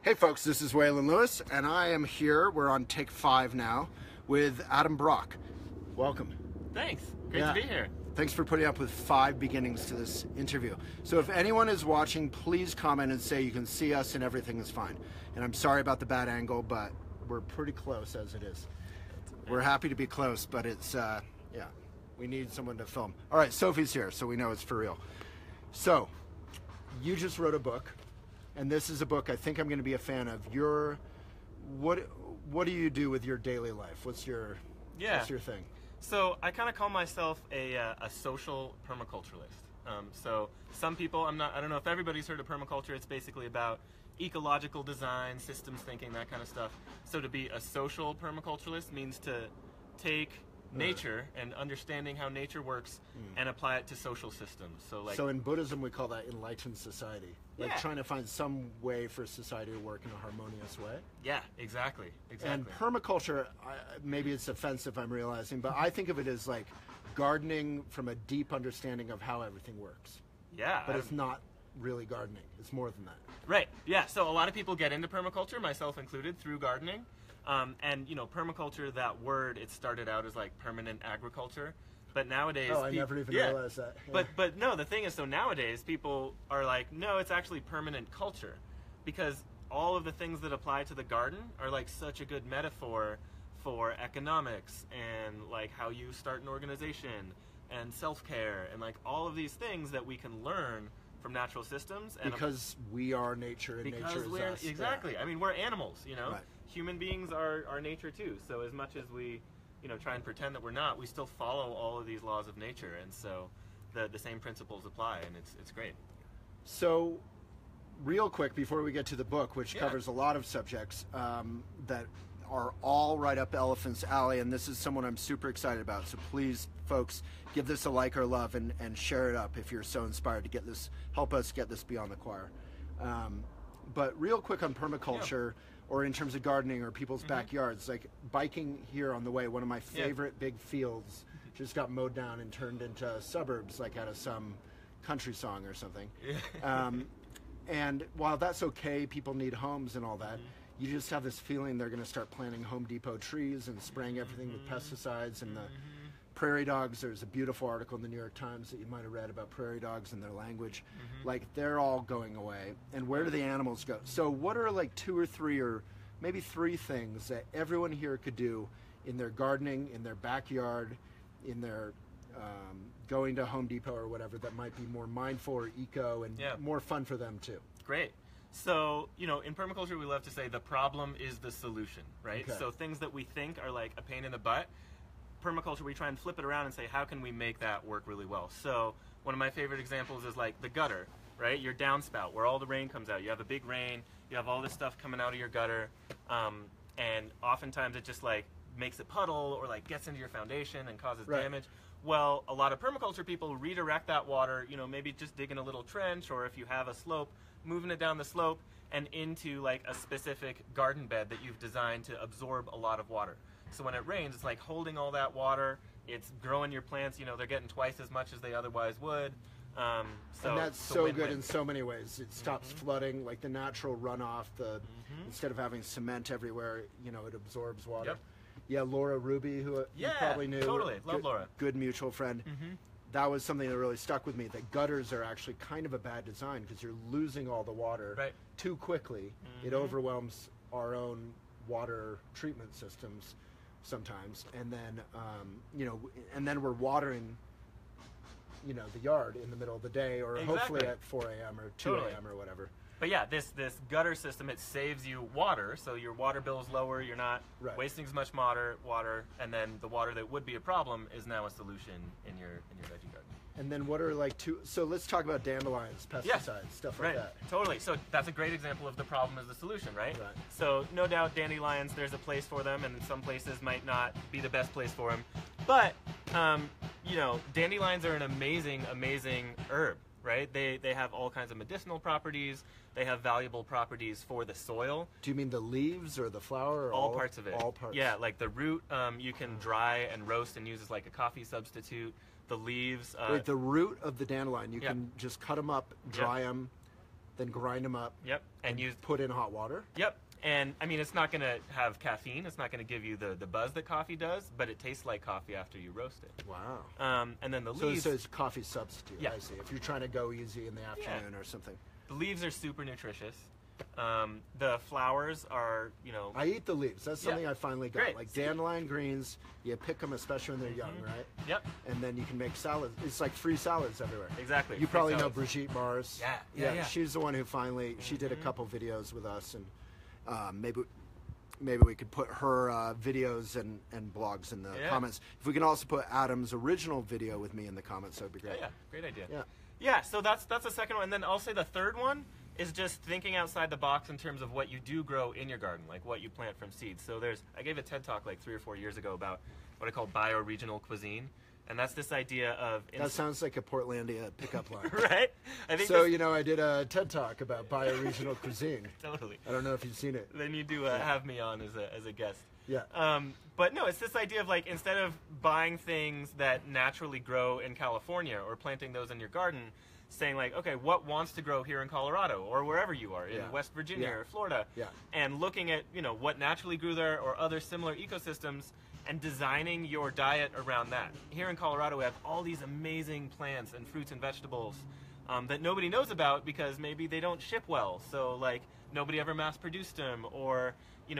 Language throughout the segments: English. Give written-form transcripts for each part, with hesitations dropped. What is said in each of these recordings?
Hey folks, this is Waylon Lewis, and I am here, we're on take 5 now, with Adam Brock. Welcome. Thanks. Great to be here. Thanks for putting up with 5 beginnings to this interview. So if anyone is watching, please comment and say you can see us and everything is fine. And I'm sorry about the bad angle, but we're pretty close as it is. We're happy to be close, but it's, we need someone to film. All right, Sophie's here, so we know it's for real. So, you just wrote a book. And this is a book I think I'm going to be a fan of. What do you do with your daily life? What's your thing? So I kind of call myself a social permaculturalist. So some people, I don't know if everybody's heard of permaculture. It's basically about ecological design, systems thinking, that kind of stuff. So to be a social permaculturalist means to take nature and understanding how nature works and apply it to social systems. So in Buddhism we call that enlightened society. Like trying to find some way for society to work in a harmonious way. Yeah, exactly. And permaculture, maybe it's offensive, I'm realizing, but I think of it as like gardening from a deep understanding of how everything works. Yeah. But it's not really gardening. It's more than that. Right. Yeah. So a lot of people get into permaculture, myself included, through gardening. And you know, permaculture, that word, it started out as like permanent agriculture, but nowadays... Oh, I never even realized that. Yeah. But no, the thing is, so nowadays people are like, no, it's actually permanent culture, because all of the things that apply to the garden are like such a good metaphor for economics and like how you start an organization and self-care and like all of these things that we can learn from natural systems. And because we are nature and nature is us. Exactly. Yeah. I mean, we're animals, you know? Right. Human beings are nature too. So as much as we, try and pretend that we're not, we still follow all of these laws of nature. And so the same principles apply, and it's great. So real quick, before we get to the book, which covers a lot of subjects that are all right up Elephant's alley, and this is someone I'm super excited about. So please, folks, give this a like or love and share it up if you're so inspired to get this, help us get this beyond the choir. But real quick on permaculture, or in terms of gardening or people's backyards, like biking here on the way, one of my favorite big fields just got mowed down and turned into suburbs, like out of some country song or something. And while that's okay, people need homes and all that, you just have this feeling they're going to start planting Home Depot trees and spraying everything with pesticides. And the prairie dogs, there's a beautiful article in the New York Times that you might have read about prairie dogs and their language. Like, they're all going away. And where do the animals go? So what are like 2 or 3 or maybe 3 things that everyone here could do in their gardening, in their backyard, in their going to Home Depot or whatever, that might be more mindful or eco and more fun for them too? Great. So, in permaculture, we love to say the problem is the solution, right? Okay. So things that we think are like a pain in the butt, permaculture, we try and flip it around and say, how can we make that work really well? So one of my favorite examples is like the gutter, right? Your downspout, where all the rain comes out. You have a big rain, you have all this stuff coming out of your gutter, and oftentimes it just like makes it puddle or like gets into your foundation and causes damage. Well, a lot of permaculture people redirect that water, maybe just digging a little trench, or if you have a slope, moving it down the slope and into like a specific garden bed that you've designed to absorb a lot of water. So when it rains, it's like holding all that water, it's growing your plants, they're getting twice as much as they otherwise would. And that's so good in so many ways. It stops flooding, like the natural runoff, instead of having cement everywhere, it absorbs water. Yeah, Laura Ruby, who you probably knew. Totally. Love Laura. Good mutual friend. That was something that really stuck with me, that gutters are actually kind of a bad design because you're losing all the water too quickly. It overwhelms our own water treatment systems sometimes, and then and then we're watering the yard in the middle of the day, or hopefully at 4 a.m. or 2 a.m. or whatever. But yeah, this gutter system, it saves you water, so your water bill is lower, you're not wasting as much water, and then the water that would be a problem is now a solution in your veggie garden. And then what are like so let's talk about dandelions, pesticides, stuff like that. Totally. So that's a great example of the problem is the solution, right? So no doubt dandelions, there's a place for them, and some places might not be the best place for them. But, dandelions are an amazing, amazing herb, right? They have all kinds of medicinal properties. They have valuable properties for the soil. Do you mean the leaves or the flower? Or all parts of it. All parts. Yeah, like the root you can dry and roast and use as like a coffee substitute. The leaves... Wait, the root of the dandelion, you can just cut them up, dry them, then grind them up. Yep. And use put in hot water. Yep. And I mean, it's not going to have caffeine. It's not going to give you the buzz that coffee does, but it tastes like coffee after you roast it. Wow. And then the leaves. So it's coffee substitute. Yeah. I see. If you're trying to go easy in the afternoon or something. The leaves are super nutritious. The flowers are, I eat the leaves. That's something I finally got. Great. Like dandelion greens, you pick them, especially when they're young, right? Yep. And then you can make salads. It's like free salads everywhere. Exactly. You Free probably salads. know Brigitte Mars. Yeah. She's the one who finally, she did a couple videos with us, and maybe we could put her videos and blogs in the comments. If we can also put Adam's original video with me in the comments, that would be great. Yeah, great idea. Yeah. So that's the second one. And then I'll say the third one is just thinking outside the box in terms of what you do grow in your garden, like what you plant from seeds. So I gave a TED Talk like 3 or 4 years ago about what I call bioregional cuisine. And that's this idea of... That sounds like a Portlandia pickup line. Right? I think so, I did a TED Talk about bioregional cuisine. Totally. I don't know if you've seen it. Then you do have me on as a guest. Yeah. But no, it's this idea of like, instead of buying things that naturally grow in California or planting those in your garden, saying like, okay, what wants to grow here in Colorado or wherever you are, in West Virginia or Florida, and looking at, what naturally grew there or other similar ecosystems and designing your diet around that. Here in Colorado, we have all these amazing plants and fruits and vegetables that nobody knows about because maybe they don't ship well. So like nobody ever mass produced them, or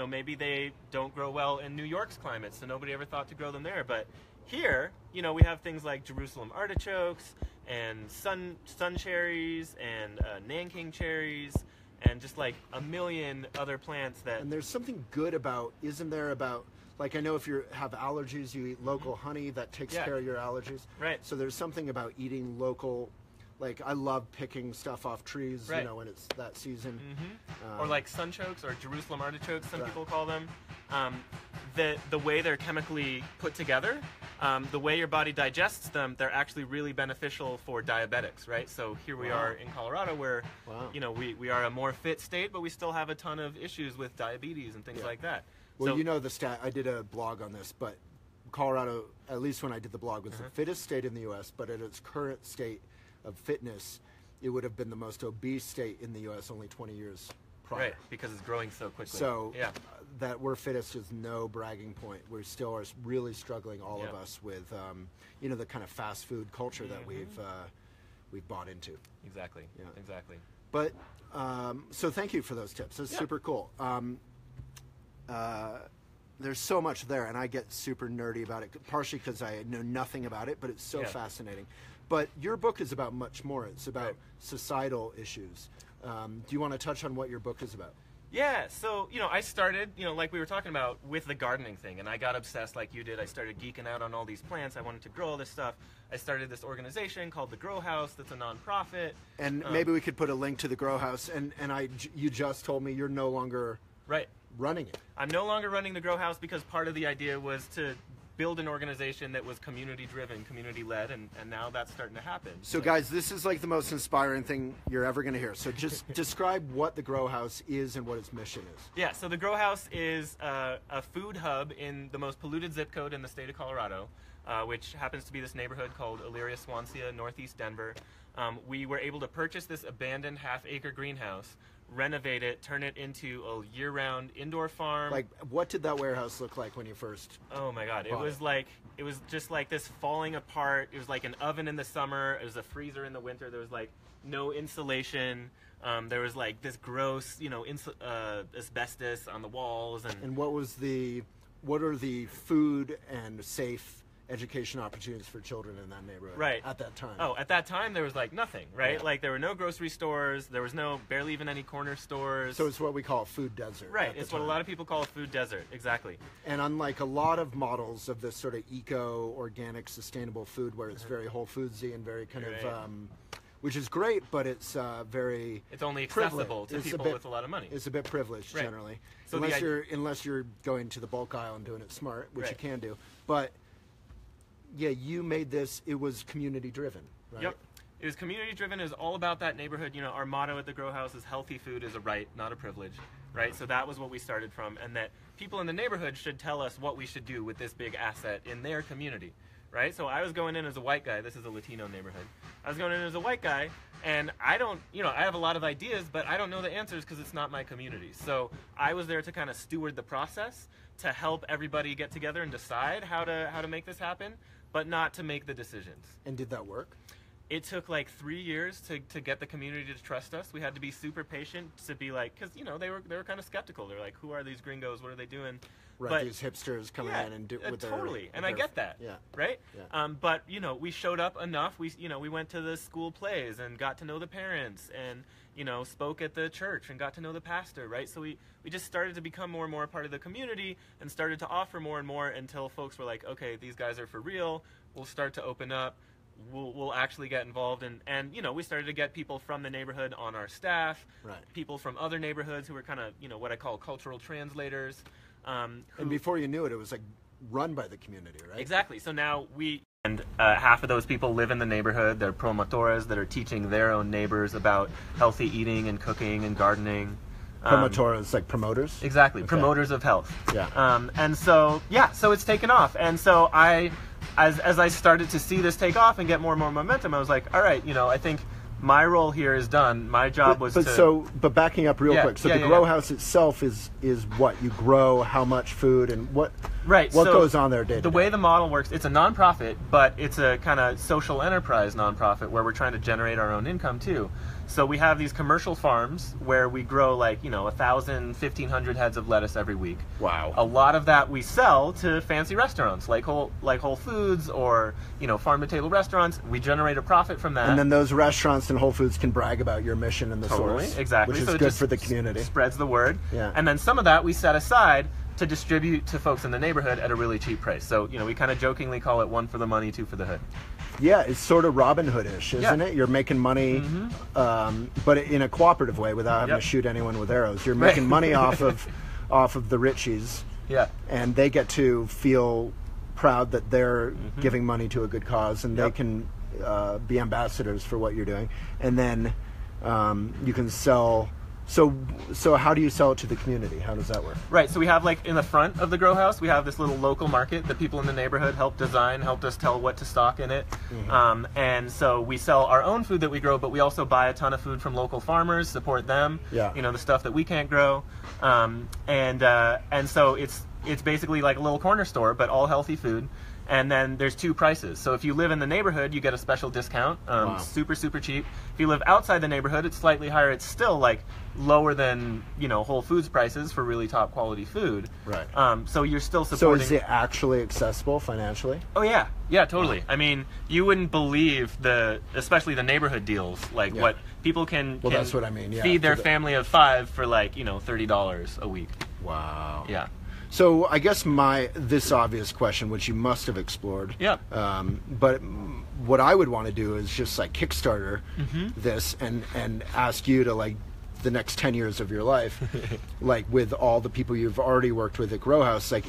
maybe they don't grow well in New York's climate, so nobody ever thought to grow them there. But here, we have things like Jerusalem artichokes and sun cherries and Nanking cherries and just like a million other plants that... And there's something good about, isn't there, about... Like, I know if you have allergies, you eat local honey that takes care of your allergies. Right. So there's something about eating local. Like, I love picking stuff off trees, when it's that season. Or like sunchokes or Jerusalem artichokes, some people call them. The way they're chemically put together, the way your body digests them, they're actually really beneficial for diabetics, right? So here we are in Colorado where, we are a more fit state, but we still have a ton of issues with diabetes and things like that. Well, the stat, I did a blog on this, but Colorado, at least when I did the blog, was the fittest state in the U.S., but at its current state of fitness, it would have been the most obese state in the U.S. only 20 years prior. Right, because it's growing so quickly. So that we're fittest is no bragging point. We still are really struggling, all of us, with, the kind of fast food culture that we've bought into. Exactly, exactly. But, so thank you for those tips. That's super cool. There's so much there, and I get super nerdy about it, partially because I know nothing about it, but it's so fascinating. But your book is about much more. It's about societal issues. Do you want to touch on what your book is about? Yeah, so, I started, like we were talking about, with the gardening thing, and I got obsessed like you did. I started geeking out on all these plants. I wanted to grow all this stuff. I started this organization called the GrowHaus that's a nonprofit. And maybe we could put a link to the GrowHaus, and you just told me you're no longer... running it. I'm no longer running the GrowHaus because part of the idea was to build an organization that was community-driven, community-led, and now that's starting to happen. So guys, this is like the most inspiring thing you're ever going to hear. So just describe what the GrowHaus is and what its mission is. Yeah, so the GrowHaus is a food hub in the most polluted zip code in the state of Colorado, which happens to be this neighborhood called Elyria-Swansea, northeast Denver. We were able to purchase this abandoned half-acre greenhouse, renovate it, turn it into a year-round indoor farm. Like, what did that warehouse look like when you first... Oh my God, it was just like this falling apart. It was like an oven in the summer. It was a freezer in the winter. There was like no insulation. There was like this gross, asbestos on the walls. And what are the food and safe education opportunities for children in that neighborhood at that time? Oh, at that time there was like nothing, right? Yeah. Like there were no grocery stores, there was barely even any corner stores. So it's what we call a food desert. Right, it's what a lot of people call a food desert, exactly. And unlike a lot of models of this sort of eco, organic, sustainable food where it's very Whole Foodsy and very kind of, which is great, but it's very... It's only accessible to people with a lot of money. It's a bit privileged generally. So unless you're going to the bulk aisle and doing it smart, which you can do. But yeah, you made this, it was community driven, right? Yep. It was community driven. It was all about that neighborhood. Our motto at the GrowHaus is healthy food is a right, not a privilege, right? So that was what we started from, and that people in the neighborhood should tell us what we should do with this big asset in their community, right? So I was going in as a white guy. This is a Latino neighborhood. I was going in as a white guy, and I don't, I have a lot of ideas, but I don't know the answers because it's not my community. So I was there to kind of steward the process, to help everybody get together and decide how to make this happen, but not to make the decisions. And did that work? It took like 3 years to get the community to trust us. We had to be super patient to be like, because they were kind of skeptical. They're like, who are these gringos? What are they doing? Right, but, these hipsters coming in and do with their... Totally, and I get that, right? Yeah. But, we showed up enough. We went to the school plays and got to know the parents and, spoke at the church and got to know the pastor, right? So we just started to become more and more a part of the community and started to offer more and more until folks were like, okay, these guys are for real. We'll start to open up. We'll actually get involved, and we started to get people from the neighborhood on our staff, right. People from other neighborhoods who were kind of, what I call cultural translators. And before you knew it, it was like run by the community, right? Exactly. So now half of those people live in the neighborhood. They're promotores that are teaching their own neighbors about healthy eating and cooking and gardening. Promotores, like promoters? Exactly. Okay. Promoters of health. Yeah. And so, so it's taken off. And so as I started to see this take off and get more and more momentum, I was like, all right, I think my role here is done. My job was to... But backing up real quick, so the GrowHaus itself is what? You grow how much food and what... Right. What goes on there day to day? The way the model works, it's a nonprofit, but it's a kind of social enterprise nonprofit where we're trying to generate our own income too. So we have these commercial farms where we grow 1,000, 1,500 heads of lettuce every week. Wow. A lot of that we sell to fancy restaurants like Whole Foods or farm to table restaurants. We generate a profit from that. And then those restaurants and Whole Foods can brag about your mission and the source. Exactly. Which is good for the community. Spreads the word. Yeah. And then some of that we set aside to distribute to folks in the neighborhood at a really cheap price. So, we kind of jokingly call it 1 for the money, 2 for the hood. Yeah, it's sort of Robin Hood-ish, isn't it? You're making money, but in a cooperative way without having to shoot anyone with arrows. You're making money off of the richies. Yeah. And they get to feel proud that they're giving money to a good cause, and they can be ambassadors for what you're doing. And then you can sell... So how do you sell it to the community? How does that work? Right, so we have in the front of the GrowHaus, we have this little local market that people in the neighborhood helped us tell what to stock in it. And so we sell our own food that we grow, but we also buy a ton of food from local farmers, support them, the stuff that we can't grow. And so it's basically like a little corner store, but all healthy food. And then there's 2 prices. So if you live in the neighborhood, you get a special discount, super, super cheap. If you live outside the neighborhood, it's slightly higher. It's still lower than, Whole Foods prices for really top quality food. Right. So you're still supporting... So is it actually accessible financially? Oh yeah. Yeah, totally. I mean, you wouldn't believe especially the neighborhood deals, what people can that's what I mean. Yeah, feed their family of 5 for $30 a week. Wow. Yeah. So I guess this obvious question, which you must have explored, but what I would want to do is just Kickstarter this and ask you to the next 10 years of your life, with all the people you've already worked with at GrowHaus,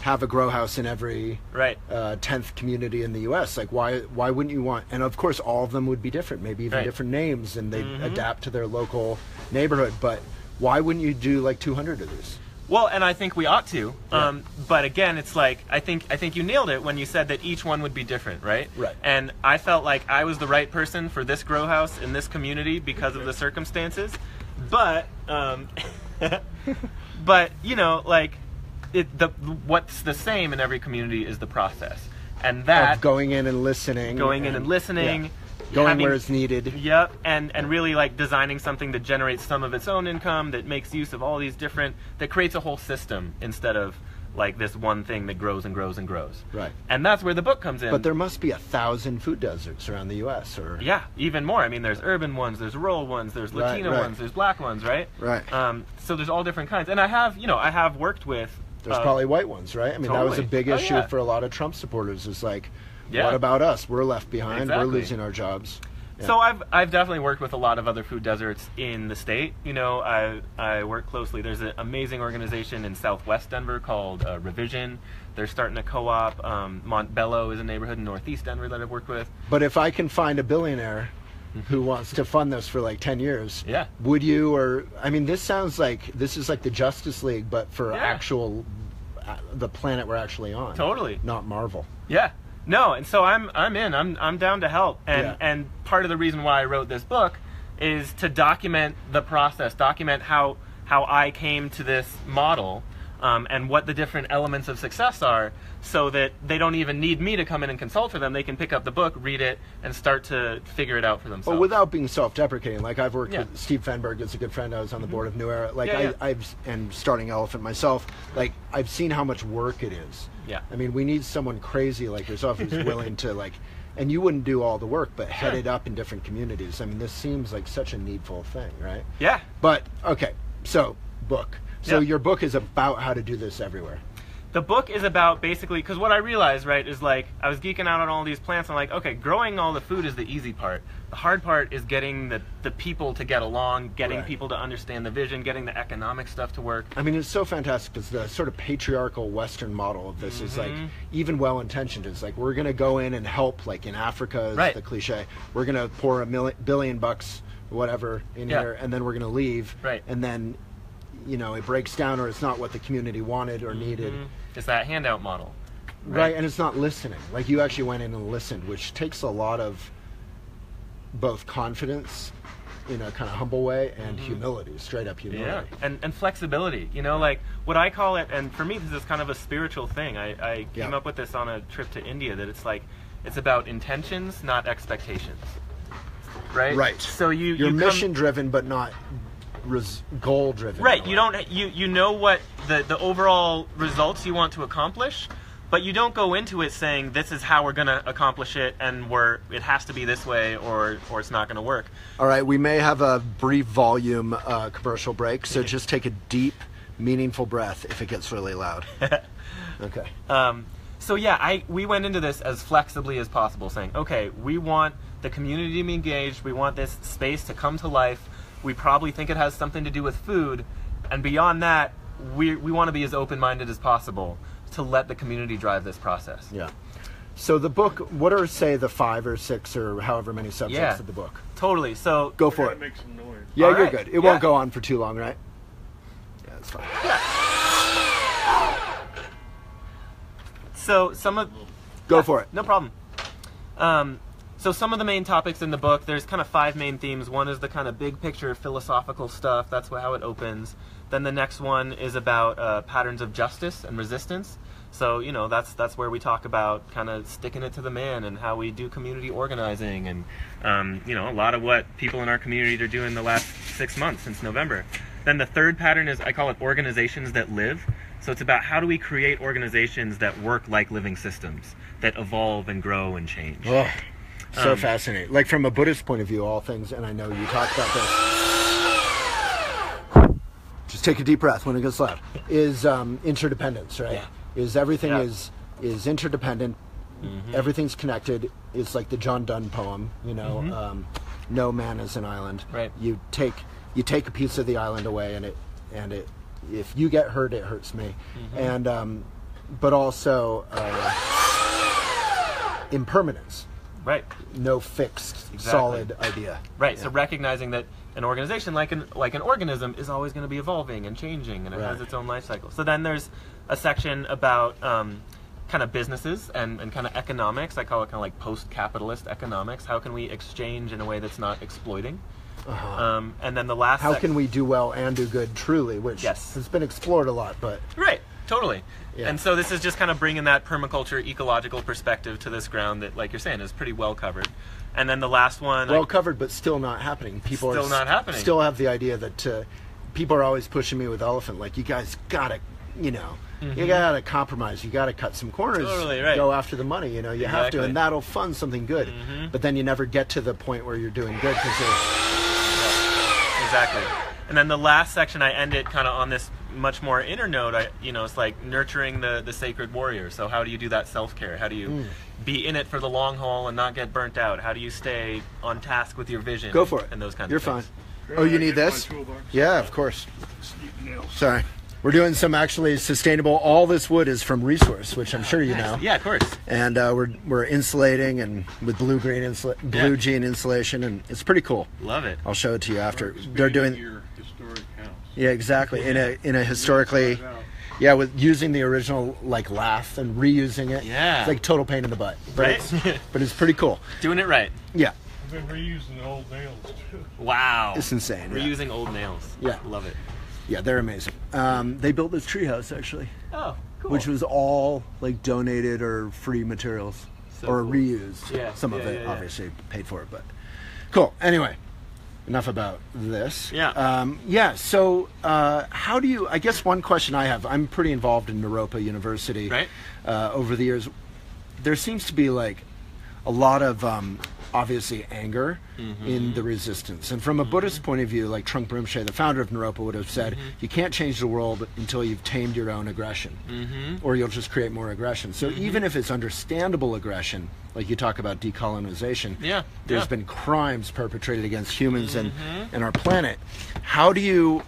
have a GrowHaus in every 10th community in the U.S. Why wouldn't you want? And of course, all of them would be different, maybe even different names, and they adapt to their local neighborhood. But why wouldn't you do 200 of these? Well, and I think we ought to, but again, it's I think you nailed it when you said that each one would be different, right? Right. And I felt like I was the right person for this GrowHaus in this community because of the circumstances, but what's the same in every community is the process, and that of going in and listening, going where it's needed. Yep, and really designing something that generates some of its own income, that makes use of all these that creates a whole system instead of this one thing that grows and grows and grows. Right. And that's where the book comes in. But there must be 1,000 food deserts around the U.S. or... Yeah, even more. I mean, there's urban ones, there's rural ones, there's Latino ones, there's black ones, right? Right. So there's all different kinds. And I have worked with... There's probably white ones, right? I mean, totally. That was a big issue for a lot of Trump supporters, is what about us? We're left behind. Exactly. We're losing our jobs. Yeah. So I've definitely worked with a lot of other food deserts in the state. I work closely. There's an amazing organization in Southwest Denver called Revision. They're starting a co-op. Montbello is a neighborhood in Northeast Denver that I've worked with. But if I can find a billionaire who wants to fund this for 10 years, would you? Or I mean, this sounds like this is the Justice League, but for actual the planet we're actually on. Totally. Not Marvel. Yeah. No, and so I'm in. I'm down to help. And part of the reason why I wrote this book is to document the process, document how I came to this model, and what the different elements of success are, so that they don't even need me to come in and consult for them. They can pick up the book, read it, and start to figure it out for themselves. Well, without being self-deprecating, like I've worked with Steve Fenberg, is a good friend. I was on the board of New Era. Like and starting Elephant myself. Like I've seen how much work it is. Yeah. I mean, we need someone crazy like yourself who's willing to like, and you wouldn't do all the work, but head it up in different communities. I mean, this seems like such a needful thing, right? Yeah. But okay, so book. So your book is about how to do this everywhere. The book is about basically, because what I realized, right, is like I was geeking out on all these plants. I'm like, okay, growing all the food is the easy part. The hard part is getting the people to get along, getting people to understand the vision, getting the economic stuff to work. I mean, it's so fantastic because the sort of patriarchal Western model of this is like, even well-intentioned. It's like, we're going to go in and help, like in Africa is the cliche. We're going to pour $1 billion bucks, whatever, in here, and then we're going to leave. And then, you know, it breaks down or it's not what the community wanted or needed. It's that handout model. Right, and it's not listening. Like you actually went in and listened, which takes a lot of both confidence in a kind of humble way and humility, straight up humility. Yeah, and flexibility. You know, like what I call it, and for me this is kind of a spiritual thing. I came up with this on a trip to India, that it's like, it's about intentions, not expectations. Right? Right. So you're mission driven but not goal driven. Right. You know what the overall results you want to accomplish, but you don't go into it saying this is how we're going to accomplish it, and it has to be this way or it's not going to work. All right, we may have a brief volume commercial break, so just take a deep, meaningful breath if it gets really loud. Okay. So yeah, we went into this as flexibly as possible, saying, okay, we want the community to be engaged, we want this space to come to life. We probably think it has something to do with food, and beyond that, we want to be as open-minded as possible to let the community drive this process. Yeah. So the book, what are, say, the 5 or 6 or however many subjects of the book? Totally. So go for it. Make some noise. Yeah, you're good. It won't go on for too long, right? Yeah, that's fine. Yeah. So some of... Go for it. No problem. So some of the main topics in the book, there's kind of 5 main themes. One is the kind of big picture philosophical stuff. That's how it opens. Then the next one is about patterns of justice and resistance. So, you know, that's where we talk about kind of sticking it to the man and how we do community organizing and, you know, a lot of what people in our community are doing the last 6 months since November. Then the third pattern is, I call it organizations that live. So it's about how do we create organizations that work like living systems, that evolve and grow and change. Oh. So fascinating. Like from a Buddhist point of view, all things, and I know you talk about this. Just take a deep breath when it gets loud. Is interdependence, right? Yeah. Is everything is interdependent. Everything's connected. It's like the John Donne poem, you know. No man is an island. Right. You take a piece of the island away, and it if you get hurt, it hurts me. And but also impermanence. Right. No fixed, solid idea. Right. Yeah. So recognizing that an organization, like an organism, is always going to be evolving and changing, and it has its own life cycle. So then there's a section about kind of businesses and kind of economics. I call it kind of like post-capitalist economics. How can we exchange in a way that's not exploiting? And then the last... How can we do well and do good truly, which has been explored a lot, but... Right. Totally. Yeah. And so this is just kind of bringing that permaculture ecological perspective to this ground that, like you're saying, is pretty well covered. And then the last one... Well covered, but still not happening. People still not happening. Still have the idea that people are always pushing me with elephant, like, you guys gotta, you know, you gotta compromise. You gotta cut some corners. Totally, right. Go after the money, you know, you have to, and that'll fund something good. But then you never get to the point where you're doing good because Exactly. And then the last section, I end it kind of on this much more inner note. You know, it's like nurturing the sacred warrior. So how do you do that self-care? How do you be in it for the long haul and not get burnt out? How do you stay on task with your vision? Go for it. And those kinds You're of things. You're fine. Oh, you need this? Yeah, of course. Sorry. We're doing some actually sustainable. All this wood is from Resource, which I'm sure you know. Yeah, of course. And we're insulating and with blue jean insulation, and it's pretty cool. Love it. I'll show it to you after. They're doing. Your historic house. Yeah, exactly. In a historically. Yeah, with using the original like lath and reusing it. Yeah. It's like total pain in the butt. Right? But it's pretty cool. Doing it right. Yeah. I've been reusing old nails too. Wow. It's insane. Yeah. Reusing old nails. Yeah. Love it. Yeah, they're amazing. They built this treehouse actually, Oh, cool. which was all like donated or free materials So or cool. reused. Yeah, Some of yeah, it yeah. obviously paid for it, but cool. Anyway, enough about this. Yeah. Yeah. So, how do you? I guess one question I have. I'm pretty involved in Naropa University. Right. Over the years, there seems to be like a lot of obviously anger in the resistance. And from a Buddhist point of view, like Trungpa Rinpoche, the founder of Naropa, would have said, you can't change the world until you've tamed your own aggression, or you'll just create more aggression. So even if it's understandable aggression, like you talk about decolonization, there's been crimes perpetrated against humans and our planet. How do you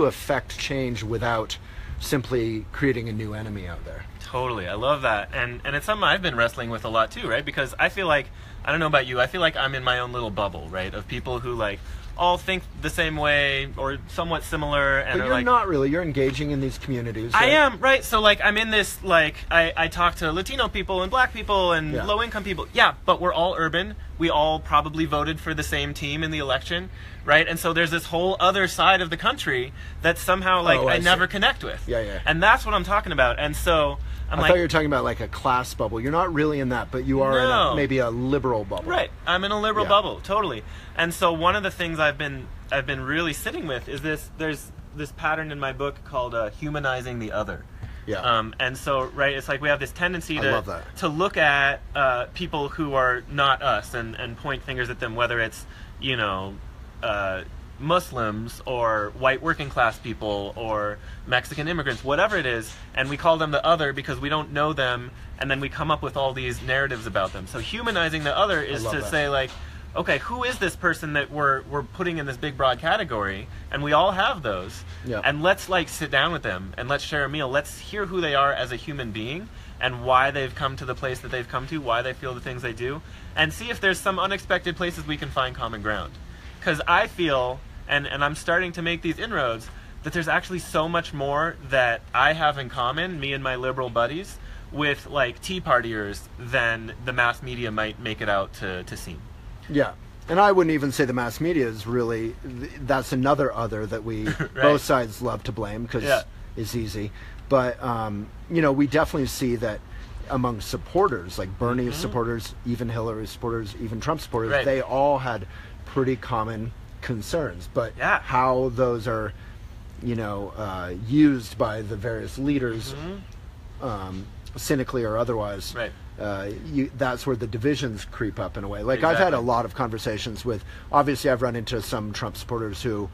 affect change without simply creating a new enemy out there? Totally. I love that. And it's something I've been wrestling with a lot too, right? Because I feel like, I don't know about you, I feel like I'm in my own little bubble, right? Of people who like all think the same way or somewhat similar. And But are you're like, not really. You're engaging in these communities. I right? am, right? So like I'm in this, like I talk to Latino people and black people and low income people. Yeah, but we're all urban. We all probably voted for the same team in the election, right? And so there's this whole other side of the country that somehow like I never connect with. Yeah. And that's what I'm talking about. And so I thought you were talking about like a class bubble. You're not really in that, but you are in maybe a liberal bubble. Right. I'm in a liberal bubble, totally. And so one of the things I've been really sitting with is there's this pattern in my book called Humanizing the Other. Yeah. And so, right, it's like we have this tendency to look at people who are not us and point fingers at them, whether it's, you know, Muslims or white working class people or Mexican immigrants, whatever it is, and we call them the other because we don't know them, and then we come up with all these narratives about them. So humanizing the other is to say like, okay, who is this person that we're putting in this big broad category, and we all have those, and let's like sit down with them and let's share a meal. Let's hear who they are as a human being and why they've come to the place that they've come to, why they feel the things they do, and see if there's some unexpected places we can find common ground. Because I feel, and I'm starting to make these inroads, that there's actually so much more that I have in common, me and my liberal buddies, with like Tea Partiers than the mass media might make it out to seem. Yeah. And I wouldn't even say the mass media is really, that's another other that we, both sides love to blame because it's easy. But, you know, we definitely see that among supporters, like Bernie supporters, even Hillary supporters, even Trump supporters, they all had pretty common concerns. But how those are, you know, used by the various leaders, cynically or otherwise, that's where the divisions creep up in a way. Like I've had a lot of conversations with, obviously I've run into some Trump supporters who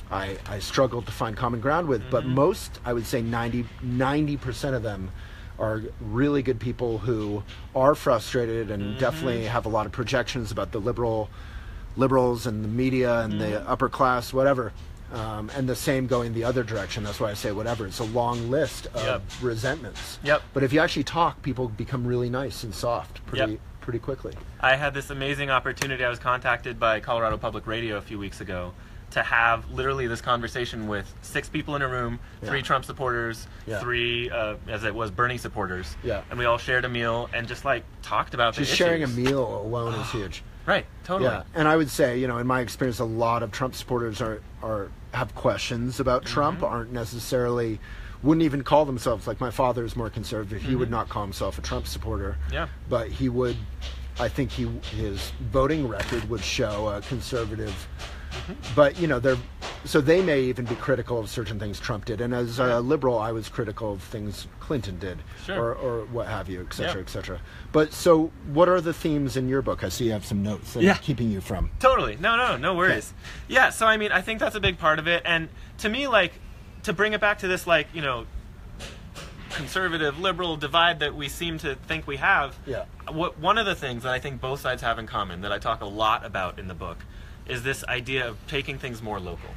I struggled to find common ground with, but most, I would say 90% of them are really good people who are frustrated and definitely have a lot of projections about the liberals and the media and the upper class, whatever. And the same going the other direction. That's why I say whatever. It's a long list of resentments. But if you actually talk, people become really nice and soft pretty quickly. I had this amazing opportunity. I was contacted by Colorado Public Radio a few weeks ago to have literally this conversation with 6 people in a room, 3 Trump supporters, 3, as it was, Bernie supporters. And we all shared a meal and just like talked about the issues. Just sharing a meal alone is huge. Right, totally. Yeah, and I would say, you know, in my experience, a lot of Trump supporters have questions about Trump, aren't necessarily, wouldn't even call themselves, like my father is more conservative, he would not call himself a Trump supporter, but he would, I think his voting record would show a conservative, but, you know, so they may even be critical of certain things Trump did, and as a liberal, I was critical of things Clinton did, or what have you, et cetera, et cetera. But so, what are the themes in your book? I see you have some notes that I'm keeping you from. Totally. No worries. Yeah, so I mean, I think that's a big part of it. And to me, like, to bring it back to this, like, you know, conservative, liberal divide that we seem to think we have, one of the things that I think both sides have in common, that I talk a lot about in the book, is this idea of taking things more local,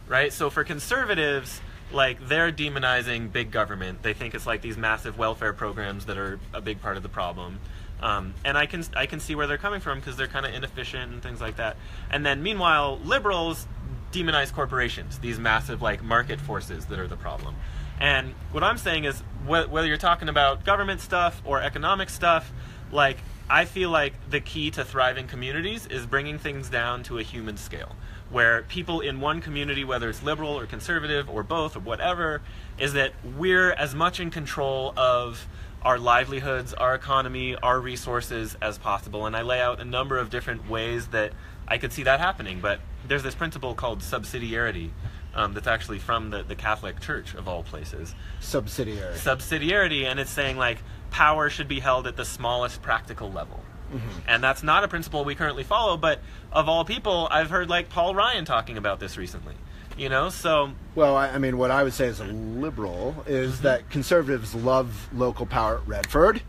right? So for conservatives, like, they're demonizing big government. They think it's like these massive welfare programs that are a big part of the problem. And I can see where they're coming from because they're kind of inefficient and things like that. And then meanwhile, liberals demonize corporations, these massive like market forces that are the problem. And what I'm saying is, whether you're talking about government stuff or economic stuff, like, I feel like the key to thriving communities is bringing things down to a human scale, where people in one community, whether it's liberal or conservative or both or whatever, is that we're as much in control of our livelihoods, our economy, our resources as possible. And I lay out a number of different ways that I could see that happening. But there's this principle called subsidiarity that's actually from the Catholic Church, of all places. Subsidiarity, and it's saying, like, power should be held at the smallest practical level. And that's not a principle we currently follow, but of all people, I've heard, like, Paul Ryan talking about this recently. You know, so... Well, I mean, what I would say as a liberal is that conservatives love local power. Redford?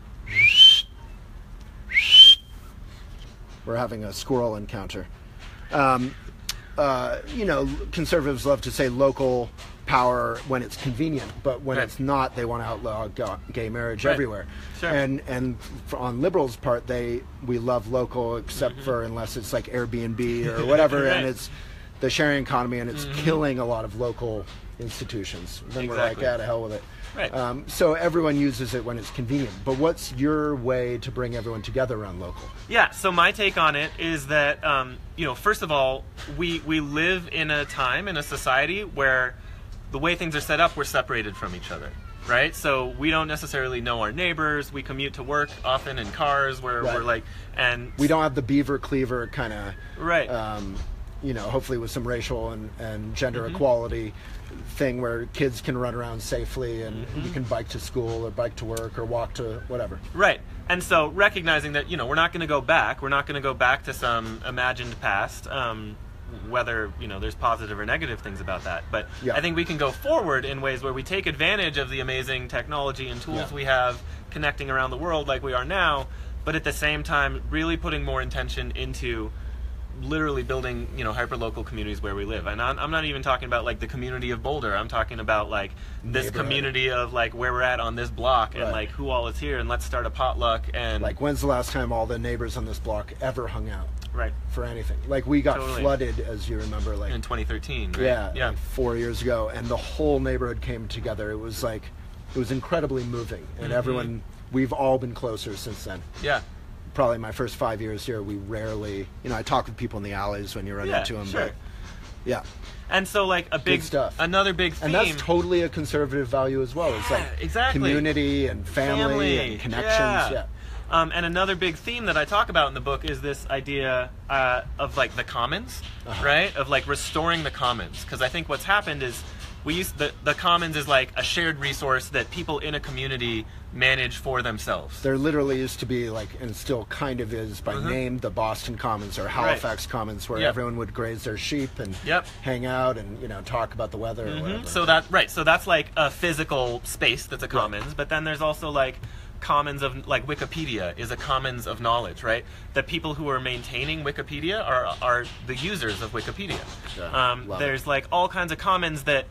We're having a squirrel encounter. You know, conservatives love to say local power when it's convenient, but when it's not, they want to outlaw gay marriage everywhere. Sure. And on liberals' part, we love local, except for unless it's like Airbnb or whatever, and it's the sharing economy, and it's killing a lot of local institutions. Then we're like, yeah, to hell with it. Right. So everyone uses it when it's convenient. But what's your way to bring everyone together around local? Yeah, so my take on it is that, you know, first of all, we live in a time, in a society where the way things are set up, we're separated from each other, right? So we don't necessarily know our neighbors. We commute to work often in cars where we're like, and... We don't have the beaver cleaver kind of, you know, hopefully with some racial and gender equality thing where kids can run around safely and you can bike to school or bike to work or walk to whatever. Right. And so recognizing that, you know, we're not going to go back. We're not going to go back to some imagined past, whether, you know, there's positive or negative things about that. But I think we can go forward in ways where we take advantage of the amazing technology and tools we have connecting around the world like we are now, but at the same time really putting more intention into literally building, you know, hyperlocal communities where we live. And I'm not even talking about like the community of Boulder. I'm talking about like this community of like where we're at on this block and like who all is here, and let's start a potluck. And like, when's the last time all the neighbors on this block ever hung out? Right. For anything. Like, we got flooded, as you remember, like in 2013, right? Yeah. Like 4 years ago, and the whole neighborhood came together. It was like, it was incredibly moving, and everyone, we've all been closer since then. Yeah. Probably my first 5 years here, we rarely, you know, I talk with people in the alleys when you run into them, but and so like big stuff. Another big theme, and that's totally a conservative value as well. It's like community and family and connections. And another big theme that I talk about in the book is this idea of like the commons, right? Of like restoring the commons, because I think what's happened is we use the commons is like a shared resource that people in a community manage for themselves. There literally used to be, like, and still kind of is by name, the Boston Commons or Halifax Commons, where everyone would graze their sheep and hang out and, you know, talk about the weather or whatever. So so that's like a physical space that's a commons, but then there's also like commons of, like, Wikipedia is a commons of knowledge, right? The people who are maintaining Wikipedia are the users of Wikipedia. There's like all kinds of commons that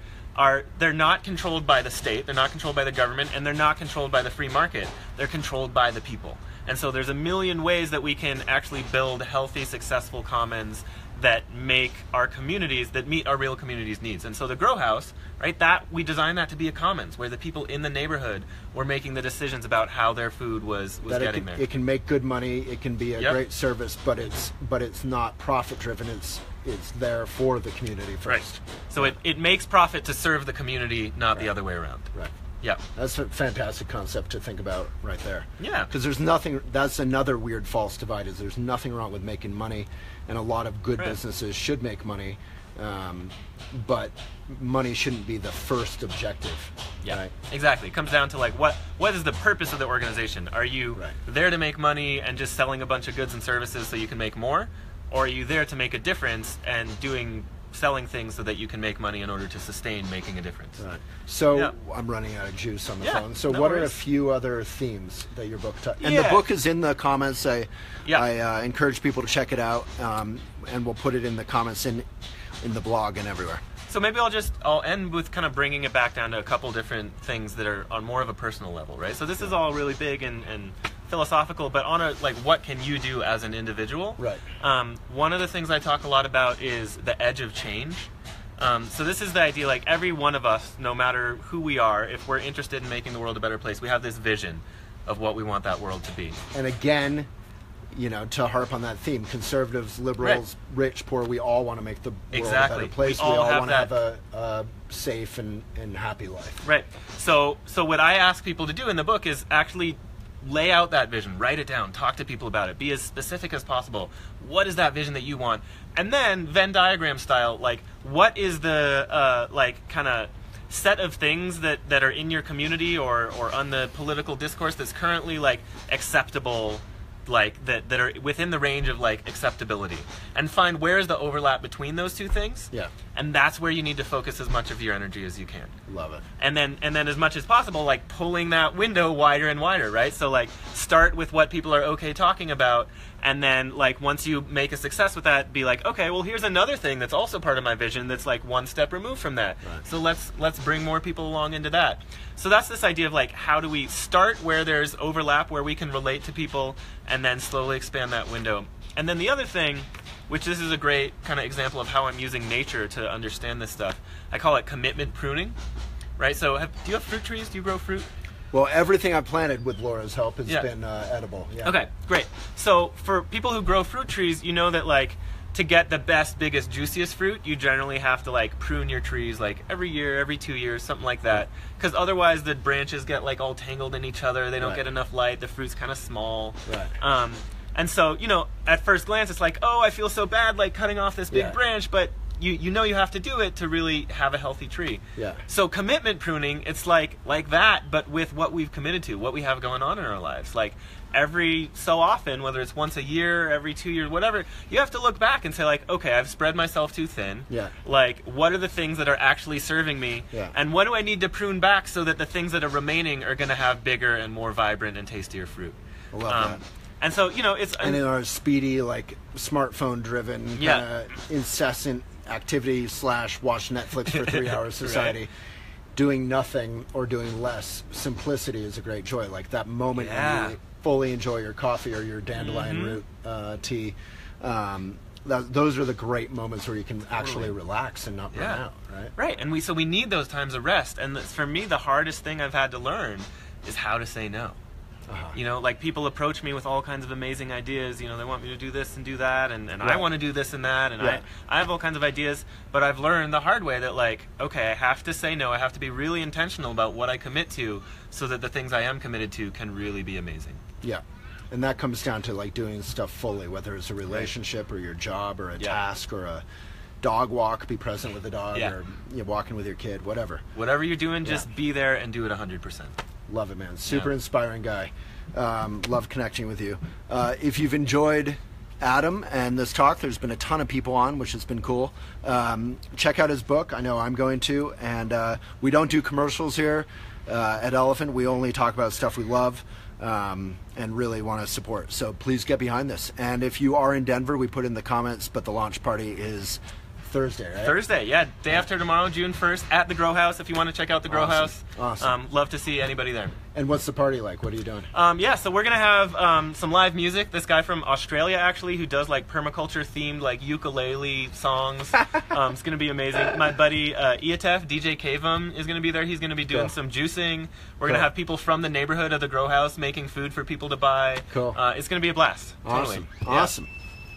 they're not controlled by the state, they're not controlled by the government, and they're not controlled by the free market. They're controlled by the people. And so there's a million ways that we can actually build healthy, successful commons that make our communities, that meet our real communities' needs. And so the GrowHaus, right, that we designed that to be a commons where the people in the neighborhood were making the decisions about how their food was getting there. It can make good money, it can be a great service, but it's not profit driven. It's there for the community first. Right. So it makes profit to serve the community, not the other way around. Right. Yeah. That's a fantastic concept to think about right there. Yeah. Because there's nothing, that's another weird false divide, is there's nothing wrong with making money, and a lot of good businesses should make money, but money shouldn't be the first objective. Yeah, right? Exactly. It comes down to like what is the purpose of the organization? Are you there to make money and just selling a bunch of goods and services so you can make more? Or are you there to make a difference and selling things so that you can make money in order to sustain making a difference? Right. So I'm running out of juice on the phone. So what are a few other themes that your book and the book is in the comments. I encourage people to check it out, and we'll put it in the comments in the blog and everywhere. So maybe I'll end with kind of bringing it back down to a couple different things that are on more of a personal level, right? So this is all really big and philosophical, but on a, like, what can you do as an individual? Right. One of the things I talk a lot about is the edge of change. So this is the idea, like every one of us, no matter who we are, if we're interested in making the world a better place, we have this vision of what we want that world to be. And again, you know, to harp on that theme, conservatives, liberals, rich, poor, we all want to make the world a better place. We all want to have a safe and happy life. Right. So what I ask people to do in the book is actually lay out that vision, write it down, talk to people about it, be as specific as possible. What is that vision that you want? And then Venn diagram style, like what is the like kind of set of things that are in your community or on the political discourse that's currently like acceptable, like that are within the range of like acceptability, and find where is the overlap between those two things. Yeah. And that's where you need to focus as much of your energy as you can. Love it. And then as much as possible, like pulling that window wider and wider, right? So like start with what people are okay talking about, and then like once you make a success with that, be like, okay, well here's another thing that's also part of my vision that's like one step removed from that. Right. So let's bring more people along into that. So that's this idea of like how do we start where there's overlap, where we can relate to people, and then slowly expand that window. And then the other thing, which this is a great kind of example of how I'm using nature to understand this stuff, I call it commitment pruning, right? So do you have fruit trees? Do you grow fruit? Well, everything I've planted with Laura's help has Yeah. been edible. Yeah. Okay, great. So for people who grow fruit trees, you know that like to get the best, biggest, juiciest fruit, you generally have to like prune your trees like every year, every 2 years, something like that. Because otherwise the branches get like all tangled in each other. They don't Right. get enough light. The fruit's kind of small. Right. And so, you know, at first glance, it's like, oh, I feel so bad like cutting off this big Yeah. branch, but you know you have to do it to really have a healthy tree. Yeah. So commitment pruning, it's like that, but with what we've committed to, what we have going on in our lives. Like every so often, whether it's once a year, every 2 years, whatever, you have to look back and say like, okay, I've spread myself too thin. Yeah. Like, what are the things that are actually serving me? Yeah. And what do I need to prune back so that the things that are remaining are going to have bigger and more vibrant and tastier fruit? I love that. And so, you know, it's... And in our speedy, like smartphone-driven, Yeah. kind of incessant activity / watch Netflix for 3 hours society, doing nothing or doing less, simplicity is a great joy. Like that moment Yeah. when you fully enjoy your coffee or your dandelion root tea. Those are the great moments where you can actually relax and not burn Yeah. out, right? Right, and we need those times of rest. And for me, the hardest thing I've had to learn is how to say no. You know, like people approach me with all kinds of amazing ideas. You know, they want me to do this and do that, and I want to do this and that, and I have all kinds of ideas. But I've learned the hard way that like, okay, I have to say no. I have to be really intentional about what I commit to, so that the things I am committed to can really be amazing. Yeah. And that comes down to like doing stuff fully, whether it's a relationship or your job or a task or a dog walk, be present with the dog, or walking with your kid, whatever. Whatever you're doing, just be there and do it 100%. Love it, man. Super inspiring guy. Love connecting with you. If you've enjoyed Adam and this talk, there's been a ton of people on, which has been cool. Check out his book. I know I'm going to. And we don't do commercials here at Elephant. We only talk about stuff we love and really want to support. So please get behind this. And if you are in Denver, we put in the comments, but the launch party is Thursday, right? Thursday, day after tomorrow, June 1st, at the GrowHaus. If you want to check out the GrowHaus, Awesome. Love to see anybody there. And what's the party like? What are you doing? So we're gonna have some live music. This guy from Australia, actually, who does like permaculture themed like ukulele songs. It's gonna be amazing. My buddy Iatef, DJ Kavam, is gonna be there. He's gonna be doing some juicing. We're gonna have people from the neighborhood of the GrowHaus making food for people to buy. Cool. It's gonna be a blast. Awesome. Totally. Awesome.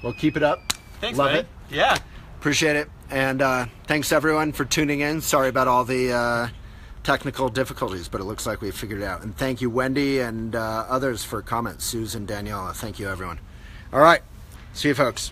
Well, keep it up. Thanks, Love buddy. it. Yeah. Appreciate it. And thanks, everyone, for tuning in. Sorry about all the technical difficulties, but it looks like we figured it out. And thank you, Wendy, and others for comments. Susan, Daniela. Thank you, everyone. All right. See you, folks.